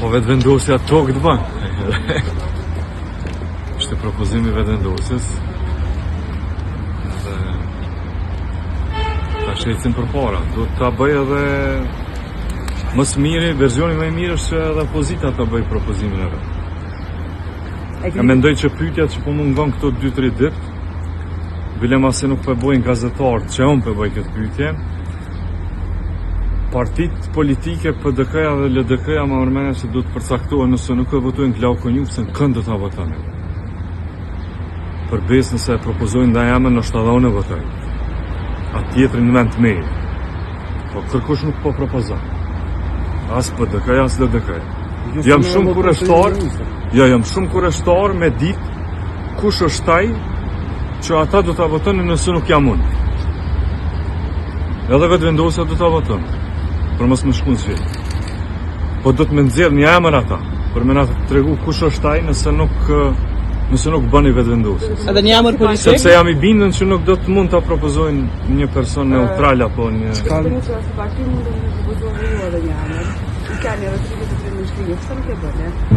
Po vetë vendosja tokë të banë. Ishte propozimi vetë vendosjes. Dhe ta shqecim për para. Do ta bëj edhe mësë miri, verzioni më i mirë është që edhe opozita ta bëj propozimin e vetë. E mendoj që pyetja që po mungon këto 2-3 ditë, bilema se nuk përbojnë gazetarët që unë përboj këtë pyetje, partitë politike PDK-ja dhe LDK-ja më mërmene që du të përcaktohen nëse nuk e votojnë Glauko Njupsen, kënd do ta votojnë. Për besë nëse e propozojnë nda jame në shtë edhe unë e votojnë. A tjetëri në vend me. Po kërkush nuk po propozon. As PDK-ja, as LDK-ja. Jam shumë kureshtar me ditë kush është taj që ata do ta votojnë nëse nuk jam unë. Edhe vetë vendosja do ta votojnë, për mos më shkun zhjet. Po do të më nxjerr një emër ata, për më na tregu kush është taj nëse nuk bëni vetë vendosjes. Edhe një emër politik? Sepse jam i bindën që nuk do të mund ta propozojnë një person neutral apo një...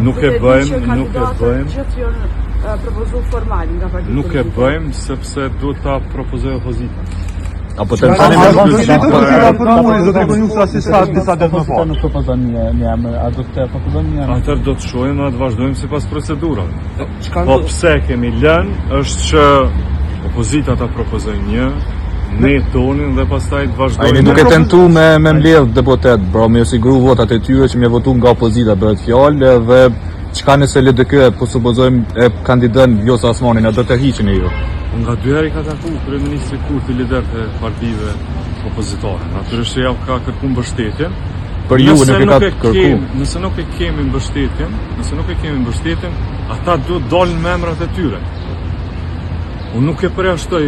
Nuk e bëjmë sepse do ta propozoj opozita. Apo të tani do të konjuksa si sa disa ditë më parë. Nuk propozon një emër, a do të propozon një emër? Atëherë do të shohim dhe të vazhdojmë sipas procedurave. Po pse kemi lënë është që opozita ta propozojnë një, ne tonin dhe pastaj të vazhdojmë. Ai nuk e tentu me mbledh deputet, bro, me siguru votat e tyre që më votu nga opozita bëhet fjalë dhe çka nëse LDK po supozojmë e kandidon Vjosa Osmanin, a do të hiqen ju? Nga 2 herë ka taku kryeministri Kurti liderët e partive opozitare. Natyrisht që ja ka kërku mbështetjen. Për ju nuk e ka kërku. Nëse nuk e kemi mbështetjen, ata duhet dalin me emrat e tyre. Unë nuk e përjashtoj